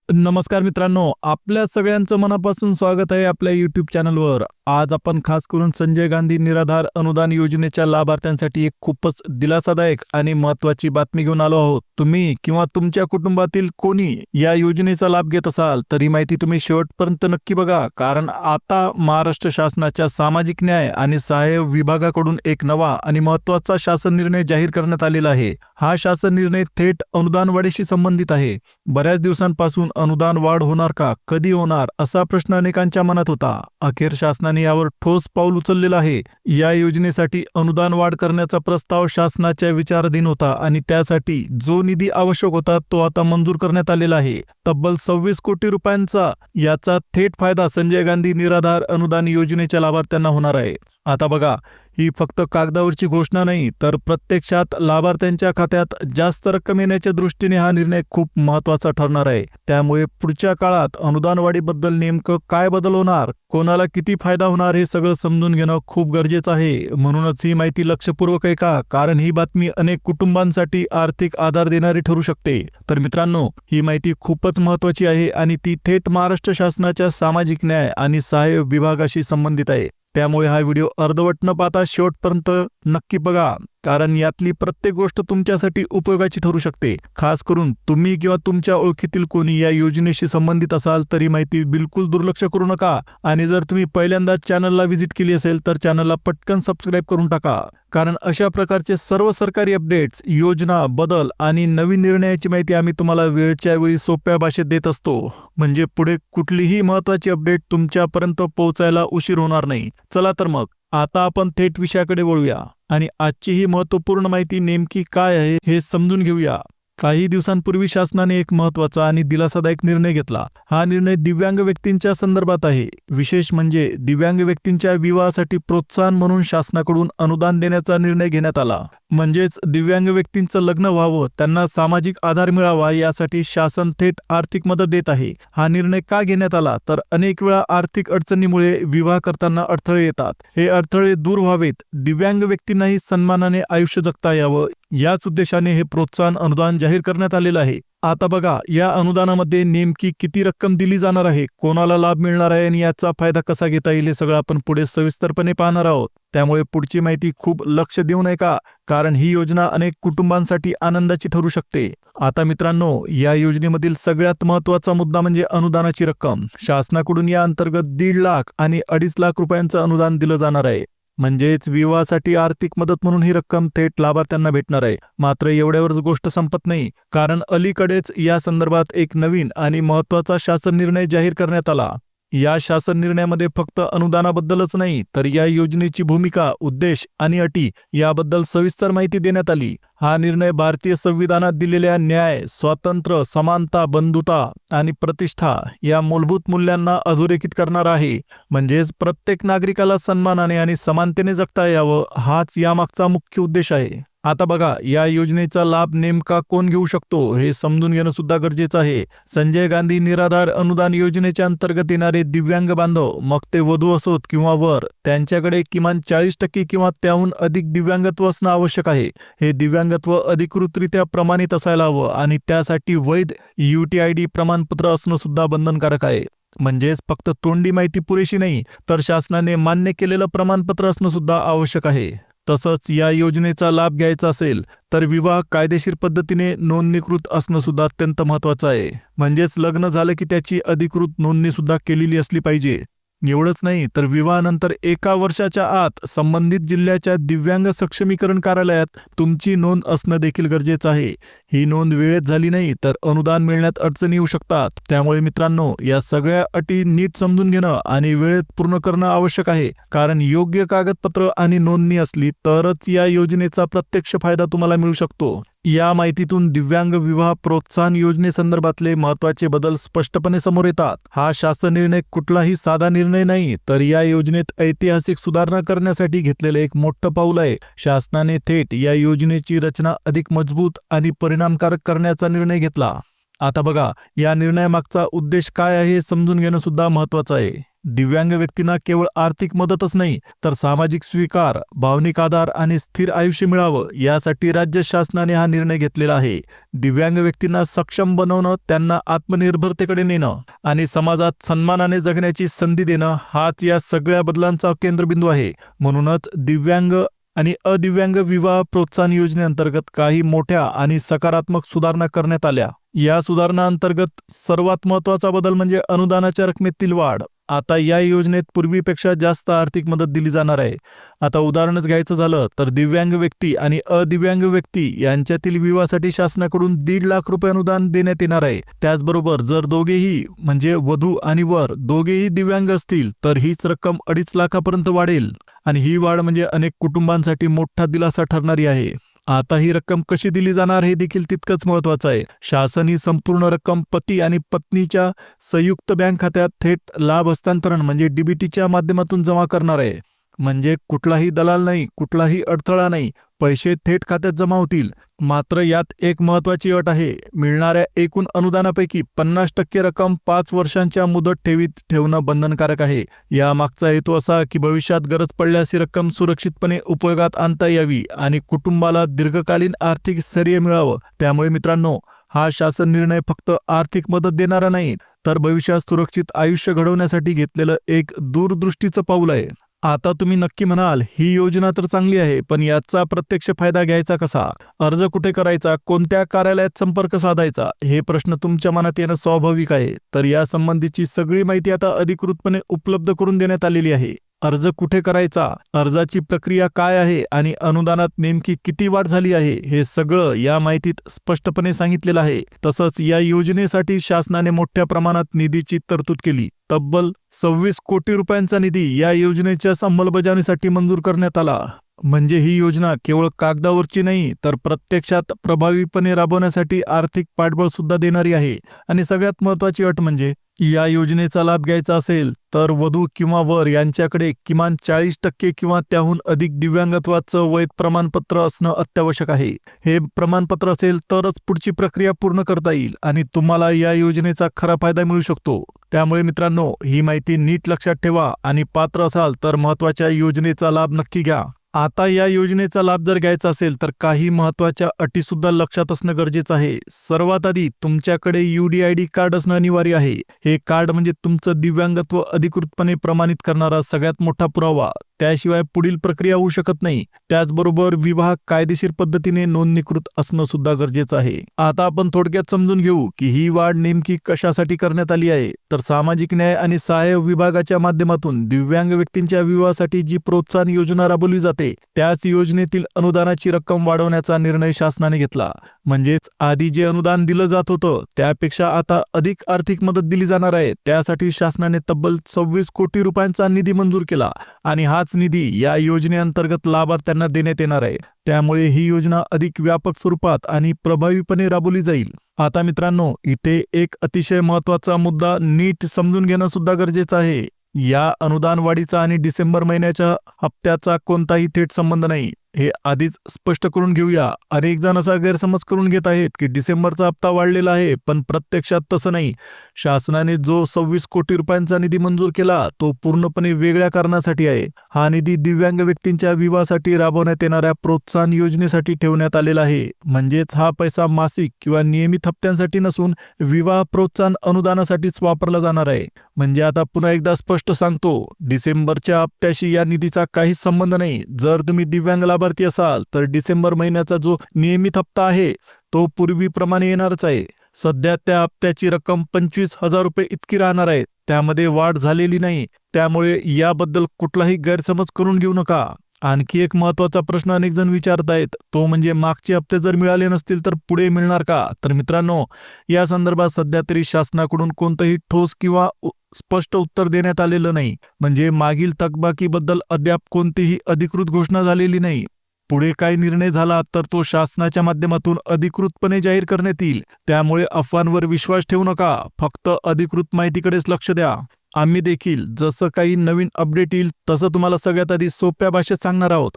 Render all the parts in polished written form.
नमस्कार मित्रांनो, आपल्या सगळ्यांचं मनापासून स्वागत आहे आपल्या YouTube चॅनलवर. आज आपण खास करून संजय गांधी निराधार अनुदान योजनेच्या लाभार्थ्यांसाठी एक खूपच दिलासादायक आणि महत्त्वाची बातमी घेऊन आलो आहोत. तुम्ही किंवा तुमच्या कुटुंबातील कोणी या योजनेचा लाभ घेत असाल तर ही माहिती तुम्ही शेवटपर्यंत नक्की बघा, कारण आता महाराष्ट्र शासनाच्या सामाजिक न्याय आणि सहाय्य विभागाकडून एक नवा आणि महत्त्वाचा शासन निर्णय जाहीर करण्यात आलेला आहे. हा शासन निर्णय थेट अनुदान वाढीशी संबंधित आहे. बऱ्याच दिवसांपासून अनुदान वाढ होणार का, कधी होणार, असा प्रश्न अनेकांच्या मनात होता. अखेर शासनाने यावर ठोस पाऊल उचललेलं आहे. या योजनेसाठी अनुदान वाढ करण्याचा प्रस्ताव शासनाच्या विचाराधीन होता आणि त्यासाठी जो निधी आवश्यक होता तो आता मंजूर करण्यात आलेला आहे. तब्बल 26 कोटी रुपयांचा याचा थेट फायदा संजय गांधी निराधार अनुदान योजनेच्या लाभार्थ्यांना होणार आहे. आता बघा, ही फक्त कागदावरची घोषणा नाही, तर प्रत्यक्षात लाभार्थ्यांच्या खात्यात जास्त रक्कम येण्याच्या दृष्टीने हा निर्णय खूप महत्त्वाचा ठरणार आहे. त्यामुळे पुढच्या काळात अनुदान वाढीबद्दल नेमकं काय बदल होणार, कोणाला किती फायदा होणार हे सगळं समजून घेणं खूप गरजेचं आहे. म्हणूनच ही माहिती लक्षपूर्वक ऐका, कारण ही बातमी अनेक कुटुंबांसाठी आर्थिक आधार देणारी ठरू शकते. तर मित्रांनो, ही माहिती खूपच महत्त्वाची आहे आणि ती थेट महाराष्ट्र शासनाच्या सामाजिक न्याय आणि सहाय्य विभागाशी संबंधित आहे. त्यामुळे हा व्हिडिओ अर्धवट न पाहता शेवटपर्यंत नक्की बघा, कारण यातली प्रत्येक गोष्ट तुमच्यासाठी उपयोगाची ठरू शकते. खास करून तुम्ही किंवा तुमच्या ओळखीतील कोणी या योजनेशी संबंधित असाल तर ही माहिती बिलकुल दुर्लक्ष करू नका. आणि जर तुम्ही पहिल्यांदाच चॅनलला व्हिजिट केली असेल तर चॅनलला पटकन सबस्क्राईब करून टाका, कारण अशा प्रकारचे सर्व सरकारी अपडेट्स, योजना, बदल आणि नवीन निर्णयाची माहिती आम्ही तुम्हाला वेळच्या वेळी सोप्या भाषेत देत असतो. म्हणजे पुढे कुठलीही महत्त्वाची अपडेट तुमच्यापर्यंत पोहोचायला उशीर होणार नाही. चला तर मग आता आपण थेट विषयाकडे वळूया आणि आजची ही महत्त्वपूर्ण माहिती नेमकी काय आहे हे समजून घेऊया. काही दिवसांपूर्वी शासनाने एक महत्त्वाचा आणि दिलासादायक निर्णय घेतला. हा निर्णय दिव्यांग व्यक्तींच्या संदर्भात आहे. विशेष म्हणजे दिव्यांग व्यक्तींच्या विवाहासाठी प्रोत्साहन म्हणून शासनाकडून अनुदान देण्याचा निर्णय घेण्यात आला. म्हणजेच दिव्यांग व्यक्तींचं लग्न व्हावं, त्यांना सामाजिक आधार मिळावा, यासाठी शासन थेट आर्थिक मदत देत आहे. हा निर्णय का घेण्यात आला तर अनेक वेळा आर्थिक अडचणीमुळे विवाह करताना अडथळे येतात. हे अडथळे दूर व्हावेत, दिव्यांग व्यक्तींनाही सन्मानाने आयुष्य जगता यावं, याच उद्देशाने हे प्रोत्साहन अनुदान जाहीर करण्यात आलेलं आहे. आता बघा, या अनुदानामध्ये नेमकी किती रक्कम दिली जाणार आहे, कोणाला लाभ मिळणार आहे आणि याचा फायदा कसा घेता येईल हे सगळं आपण पुढे सविस्तरपणे पाहणार आहोत. त्यामुळे पुढची माहिती खूप लक्ष देऊन ऐका, कारण ही योजना अनेक कुटुंबांसाठी आनंदाची ठरू शकते. आता मित्रांनो, या योजनेमधील सगळ्यात महत्त्वाचा मुद्दा म्हणजे अनुदानाची रक्कम. शासनाकडून या अंतर्गत 1.5 लाख आणि 2.5 लाख रुपयांचं अनुदान दिलं जाणार आहे. म्हणजेच विवाहासाठी आर्थिक मदत म्हणून ही रक्कम थेट लाभार्थ्यांना भेटणार आहे. मात्र एवढ्यावरच गोष्ट संपत नाही, कारण अलीकडेच या संदर्भात एक नवीन आणि महत्त्वाचा शासन निर्णय जाहीर करण्यात आला. या शासन निर्णयामध्ये फक्त अनुदानाबद्दलच नाही, तर या योजनेची भूमिका, उद्देश आणि अटी याबद्दल सविस्तर माहिती देण्यात आली. हा निर्णय भारतीय संविधानात दिलेल्या न्याय, स्वातंत्र्य, समानता, बंधुता आणि प्रतिष्ठा या मूलभूत मूल्यांना अधोरेखित करणार आहे. म्हणजेच प्रत्येक नागरिकाला सन्मानाने आणि समानतेने जगता यावं, हाच यामागचा मुख्य उद्देश आहे. आता बघा, या योजनेचा लाभ नेमका कोण घेऊ शकतो हे समजून घेणं सुद्धा गरजेचं आहे. संजय गांधी निराधार अनुदान योजनेच्या अंतर्गत येणारे दिव्यांग बांधव, मग ते वधू असोत किंवा वर, त्यांच्याकडे किमान 40% किंवा त्याहून अधिक दिव्यांगत्व असणं आवश्यक आहे. हे दिव्यांगत्व अधिकृतरित्या प्रमाणित असायला हवं आणि त्यासाठी वैध UTID प्रमाणपत्र असणं सुद्धा बंधनकारक आहे. म्हणजेच फक्त तोंडी माहिती पुरेशी नाही, तर शासनाने मान्य केलेलं प्रमाणपत्र असणं सुद्धा आवश्यक आहे. तसंच या योजनेचा लाभ घ्यायचा असेल तर विवाह कायदेशीर पद्धतीने नोंदणीकृत असणं सुद्धा अत्यंत महत्त्वाचं आहे. म्हणजेच लग्न झालं की त्याची अधिकृत नोंदणी सुद्धा केलेली असली पाहिजे. एवढंच नाही, तर विवाहानंतर 1 वर्षाच्या आत संबंधित जिल्ह्याच्या दिव्यांग सक्षमीकरण कार्यालयात तुमची नोंद असणं देखील गरजेचं आहे. ही नोंद वेळेत झाली नाही तर अनुदान मिळण्यात अडचणी येऊ शकतात. त्यामुळे मित्रांनो, या सगळ्या अटी नीट समजून घेणं आणि वेळेत पूर्ण करणं आवश्यक आहे, कारण योग्य कागदपत्र आणि नोंदणी असली तरच या योजनेचा प्रत्यक्ष फायदा तुम्हाला मिळू शकतो. या माहितीतून दिव्यांग विवाह प्रोत्साहन योजनेसंदर्भातले महत्त्वाचे बदल स्पष्टपणे समोर येतात. हा शासन निर्णय कुठलाही साधा निर्णय नाही, तर या योजनेत ऐतिहासिक सुधारणा करण्यासाठी घेतलेलं एक मोठं पाऊल आहे. शासनाने थेट या योजनेची रचना अधिक मजबूत आणि परिणामकारक करण्याचा निर्णय घेतला. आता बघा, या निर्णयामागचा उद्देश काय आहे हे समजून घेणं सुद्धा महत्त्वाचं आहे. दिव्यांग व्यक्तींना केवळ आर्थिक मदतच नाही तर सामाजिक स्वीकार, भावनिक आधार आणि स्थिर आयुष्य मिळावं यासाठी राज्य शासनाने हा निर्णय घेतलेला आहे. दिव्यांग व्यक्तींना सक्षम बनवणं, त्यांना आत्मनिर्भरतेकडे नेणं आणि समाजात सन्मानाने जगण्याची संधी देणं हाच या सगळ्या बदलांचा केंद्रबिंदू आहे. म्हणूनच दिव्यांग आणि अदिव्यांग विवाह प्रोत्साहन योजनेअंतर्गत काही मोठ्या आणि सकारात्मक सुधारणा करण्यात आल्या. या सुधारणांतर्गत सर्वात महत्त्वाचा बदल म्हणजे अनुदानाच्या रकमेतील वाढ. आता या योजनेत पूर्वीपेक्षा जास्त आर्थिक मदत दिली जाणार आहे. आता उदाहरणच घ्यायचं झालं तर दिव्यांग व्यक्ती आणि अदिव्यांग व्यक्ती यांच्यातील विवाहासाठी शासनाकडून 1.5 लाख रुपये अनुदान देण्यात येणार आहे. त्याचबरोबर जर दोघेही म्हणजे वधू आणि वर दोघेही दिव्यांग असतील तर हीच रक्कम 2.5 लाखापर्यंत वाढेल आणि ही वाढ म्हणजे अनेक कुटुंबांसाठी मोठा दिलासा ठरणारी आहे. आता ही रक्कम कशी दिली जाणार हे देखील तितकंच महत्त्वाचं आहे. शासन ही संपूर्ण रक्कम पती आणि पत्नीच्या संयुक्त बँक खात्यात थेट लाभ हस्तांतरण म्हणजे डीबीटीच्या माध्यमातून जमा करणार आहे. म्हणजे कुठलाही दलाल नाही, कुठलाही अडथळा नाही, पैसे थेट खात्यात जमा होतील. मात्र यात एक महत्त्वाची अट आहे. मिळणाऱ्या एकूण अनुदानापैकी 50% रक्कम 5 वर्षांच्या मुदत ठेवीत ठेवणं बंधनकारक आहे. यामागचा हेतू असा की भविष्यात गरज पडल्यास ही रक्कम सुरक्षितपणे उपयोगात आणता यावी आणि कुटुंबाला दीर्घकालीन आर्थिक स्थैर्य मिळावं. त्यामुळे मित्रांनो, हा शासन निर्णय फक्त आर्थिक मदत देणारा नाही तर भविष्यात सुरक्षित आयुष्य घडवण्यासाठी घेतलेलं एक दूरदृष्टीचं पाऊल आहे. आता तुम्ही नक्की म्हणाल, ही योजना तर चांगली आहे, पण याचा प्रत्यक्ष फायदा घ्यायचा कसा? अर्ज कुठे करायचा? कोणत्या कार्यालयात संपर्क साधायचा? हे प्रश्न तुमच्या मनात येणं स्वाभाविक आहे. तर या संबंधीची सगळी माहिती आता अधिकृतपणे उपलब्ध करून देण्यात आलेली आहे. अर्ज कुठे करायचा, अर्जाची प्रक्रिया काय आहे आणि अनुदानात नेमकी किती वाढ झाली आहे हे सगळं या माहितीत स्पष्टपणे सांगितलेलं आहे. तसंच या योजनेसाठी शासनाने मोठ्या प्रमाणात निधीची तरतूद केली. तब्बल 26 कोटी रुपयांचा निधी या योजनेच्या अंमलबजावणीसाठी मंजूर करण्यात आला. म्हणजे ही योजना केवळ कागदावरची नाही तर प्रत्यक्षात प्रभावीपणे राबवण्यासाठी आर्थिक पाठबळ सुद्धा देणारी आहे. आणि सगळ्यात महत्त्वाची अट म्हणजे या योजनेचा लाभ घ्यायचा असेल तर वधू किंवा वर यांच्याकडे किमान 40% किंवा त्याहून अधिक दिव्यांगत्वाचं वैध प्रमाणपत्र असणं अत्यावश्यक आहे. हे प्रमाणपत्र असेल तरच पुढची प्रक्रिया पूर्ण करता येईल आणि तुम्हाला या योजनेचा खरा फायदा मिळू शकतो. त्यामुळे मित्रांनो, ही माहिती नीट लक्षात ठेवा आणि पात्र असाल तर महत्त्वाच्या योजनेचा लाभ नक्की घ्या. आता या योजनेचा लाभ जर घ्यायचा असेल तर काही महत्त्वाच्या अटीसुद्धा लक्षात असणं गरजेचं आहे. सर्वात आधी तुमच्याकडे UDID कार्ड असणं अनिवार्य आहे. हे कार्ड म्हणजे तुमचं दिव्यांगत्व अधिकृतपणे प्रमाणित करणारा सगळ्यात मोठा पुरावा. त्याशिवाय पुढील प्रक्रिया होऊ शकत नाही. त्याचबरोबर विवाह कायदेशीर पद्धतीने नोंदणीकृत असणं सुद्धा गरजेचं आहे. आता आपण थोडक्यात समजून घेऊ की ही वाढ नेमकी कशासाठी करण्यात आली आहे. तर सामाजिक न्याय आणि सहाय्य विभागाच्या माध्यमातून दिव्यांग व्यक्तींच्या विवाहासाठी जी प्रोत्साहन योजना राबवली जाते त्याच योजनेतील अनुदानाची रक्कम वाढवण्याचा निर्णय शासनाने घेतला. म्हणजेच आधी जे अनुदान दिलं जात होतं त्यापेक्षा आता अधिक आर्थिक मदत दिली जाणार आहे. त्यासाठी शासनाने तब्बल 26 कोटी रुपयांचा निधी मंजूर केला आणि हाच निधी या योजनेअंतर्गत लाभार्थ्यांना देण्यात येणार आहे. त्यामुळे ही योजना अधिक व्यापक स्वरूपात आणि प्रभावीपणे राबवली जाईल. आता मित्रांनो, इथे एक अतिशय महत्त्वाचा मुद्दा नीट समजून घेणं सुद्धा गरजेचं आहे. या अनुदान वाढीचा आणि डिसेंबर महिन्याच्या हप्त्याचा कोणताही थेट संबंध नाही. हे आधीच स्पष्ट करून घेऊया. अनेक जण असा गैरसमज करून घेत आहेत की डिसेंबरचा हप्ता वाढलेला आहे, पण प्रत्यक्षात तसं नाही. शासनाने जो 26 कोटी रुपयांचा निधी मंजूर केला तो पूर्णपणे वेगळ्या कारणासाठी आहे. हा निधी दिव्यांग व्यक्तींच्या विवाहासाठी राबवण्यात येणाऱ्या प्रोत्साहन योजनेसाठी ठेवण्यात आलेला आहे. म्हणजेच हा पैसा मासिक किंवा नियमित हप्त्यांसाठी नसून विवाह प्रोत्साहन अनुदानासाठीच वापरला जाणार आहे. म्हणजे आता पुन्हा एकदा स्पष्ट सांगतो, डिसेंबरच्या हप्त्याशी या निधीचा काहीच संबंध नाही. जर तुम्ही दिव्यांग लाभार्थी असाल तर डिसेंबर महिन्याचा जो नियमित हप्ता आहे तो पूर्वीप्रमाणे येणारच आहे. सध्या त्या हप्त्याची रक्कम 25,000 रुपये इतकी राहणार आहे. त्यामध्ये वाढ झालेली नाही. त्यामुळे याबद्दल कुठलाही गैरसमज करून घेऊ नका. आणखी एक महत्त्वाचा प्रश्न अनेक जण विचारत आहेत, तो म्हणजे मागचे हप्ते जर मिळाले नसतील तर पुढे मिळणार का? तर मित्रांनो, या संदर्भात सध्या तरी शासनाकडून कोणतंही ठोस किंवा स्पष्ट उत्तर देण्यात आलेलं नाही. म्हणजे मागील थकबाकीबद्दल अद्याप कोणतीही अधिकृत घोषणा झालेली नाही. पुढे काही निर्णय झाला तर तो शासनाच्या माध्यमातून अधिकृतपणे जाहीर करण्यात येईल. त्यामुळे अफवांवर विश्वास ठेवू नका. फक्त अधिकृत माहितीकडेच लक्ष द्या. आम्ही देखील जसं काही नवीन अपडेट येईल तसं तुम्हाला सगळ्यात आधी सोप्या भाषेत सांगणार आहोत.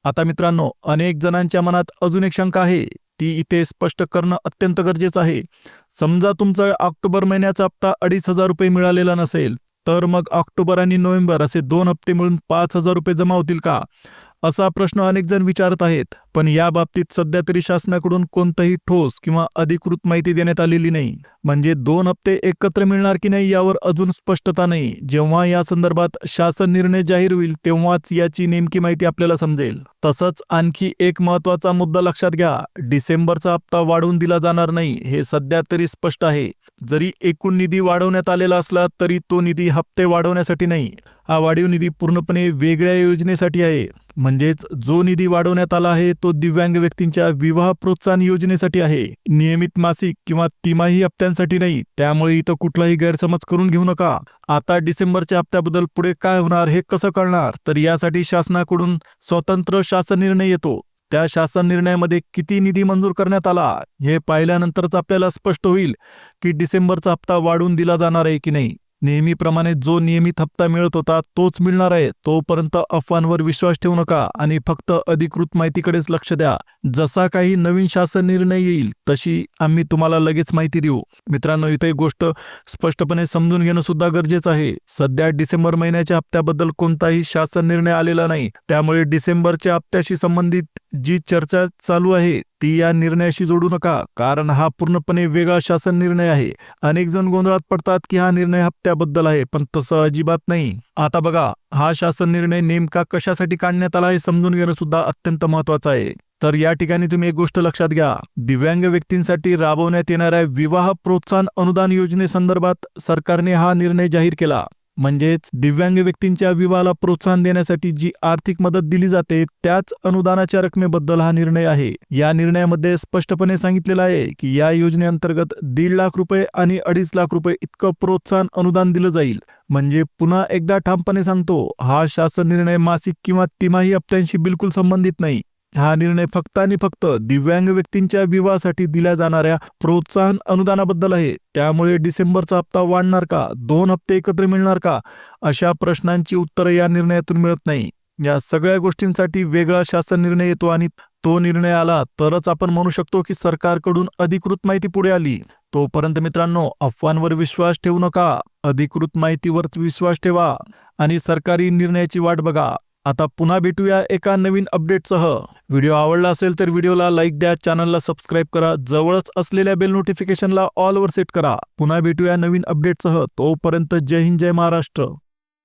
आता मित्रांनो, अनेक जणांच्या मनात अजून एक शंका आहे, ती इथे स्पष्ट करणं अत्यंत गरजेचं आहे. समजा तुमचा ऑक्टोबर महिन्याचा हप्ता 2,500 रुपये मिळालेला नसेल तर मग ऑक्टोबर आणि नोव्हेंबर असे 2 हप्ते मिळून 5,000 रुपये जमा होतील का, असा प्रश्न अनेक जण विचारत आहेत. पण या बाबतीत सध्या तरी शासनाकडून कोणतीही ठोस किंवा अधिकृत माहिती देण्यात आलेली नाही. म्हणजे 2 हप्ते एकत्र मिळणार की नाही यावर अजून स्पष्टता नाही. जेव्हा या संदर्भात शासन निर्णय जाहीर होईल तेव्हाच याची नेमकी माहिती आपल्याला समजेल. तसंच आणखी एक महत्त्वाचा मुद्दा लक्षात घ्या, डिसेंबरचा हप्ता वाढवून दिला जाणार नाही हे सध्या तरी स्पष्ट आहे. जरी एकूण निधी वाढवण्यात आलेला असला तरी तो निधी हप्ते वाढवण्यासाठी नाही. हा वाढीव निधी पूर्णपणे वेगळ्या योजनेसाठी आहे. म्हणजेच जो निधी वाढवण्यात आला आहे तो दिव्यांग व्यक्तींच्या विवाह प्रोत्साहन योजनेसाठी आहे, नियमित मासिक किंवा तिमाही हप्त्यांसाठी नाही. त्यामुळे इथं कुठलाही गैरसमज करून घेऊ नका. आता डिसेंबरच्या हप्त्याबद्दल पुढे काय होणार हे कसं कळणार, तर यासाठी शासनाकडून स्वतंत्र शासन निर्णय येतो. त्या शासन निर्णयामध्ये किती निधी मंजूर करण्यात आला हे पाहिल्यानंतरच आपल्याला स्पष्ट होईल की डिसेंबरचा हप्ता वाढवून दिला जाणार आहे की नाही. नेहमीप्रमाणे जो नियमित हप्ता मिळत होता तोच मिळणार आहे. तोपर्यंत अफवांवर विश्वास ठेवू नका आणि फक्त अधिकृत माहितीकडेच लक्ष द्या. जसा काही नवीन शासन निर्णय येईल तशी आम्ही तुम्हाला लगेच माहिती देऊ. मित्रांनो, इथे एक गोष्ट स्पष्टपणे समजून घेणं सुद्धा गरजेचं आहे. सध्या डिसेंबर महिन्याच्या हप्त्याबद्दल कोणताही शासन निर्णय आलेला नाही. त्यामुळे डिसेंबरच्या हप्त्याशी संबंधित जी चर्चा चालू आहे ती या निर्णयाशी जोडू नका, कारण हा पूर्णपणे वेगळा शासन निर्णय आहे. अनेक जण गोंधळात पडतात की हा निर्णय हप्त्याबद्दल आहे, पण तसं अजिबात नाही. आता बघा, हा शासन निर्णय नेमका कशासाठी काढण्यात आला हे समजून घेणं सुद्धा अत्यंत महत्त्वाचं आहे. तर या ठिकाणी तुम्ही एक गोष्ट लक्षात घ्या, दिव्यांग व्यक्तींसाठी राबवण्यात येणाऱ्या विवाह प्रोत्साहन अनुदान योजनेसंदर्भात सरकारने हा निर्णय जाहीर केला. म्हणजेच दिव्यांग व्यक्तींच्या विवाहाला प्रोत्साहन देण्यासाठी जी आर्थिक मदत दिली जाते त्याच अनुदानाच्या रकमेबद्दल हा निर्णय आहे. या निर्णयामध्ये स्पष्टपणे सांगितलेलं आहे की या योजनेअंतर्गत 1.5 लाख रुपये आणि 2.5 लाख रुपये इतकं प्रोत्साहन अनुदान दिलं जाईल. म्हणजे पुन्हा एकदा ठामपणे सांगतो, हा शासन निर्णय मासिक किंवा तिमाही हप्त्यांशी बिलकुल संबंधित नाही. हा निर्णय फक्त आणि फक्त दिव्यांग व्यक्तींच्या विवाहासाठी दिल्या जाणाऱ्या प्रोत्साहन अनुदानाबद्दल आहे. त्यामुळे डिसेंबरचा हप्ता वाढणार का, 2 हप्ते एकत्र मिळणार का, अशा प्रश्नांची उत्तरं या निर्णयातून मिळत नाही. या सगळ्या गोष्टींसाठी वेगळा शासन निर्णय येतो आणि तो निर्णय आला तरच आपण म्हणू शकतो की सरकारकडून अधिकृत माहिती पुढे आली. तोपर्यंत मित्रांनो, अफवांवर विश्वास ठेवू नका, अधिकृत माहितीवरच विश्वास ठेवा आणि सरकारी निर्णयाची वाट बघा. आता पुन्हा भेटूया एका नवीन अपडेटसह. व्हिडिओ आवडला असेल तर व्हिडिओला लाईक द्या, चॅनलला सबस्क्राईब करा, जवळच असलेल्या बेल नोटिफिकेशनला ऑलवर सेट करा. पुन्हा भेटूया नवीन अपडेटसह. तोपर्यंत जय हिंद, जय महाराष्ट्र.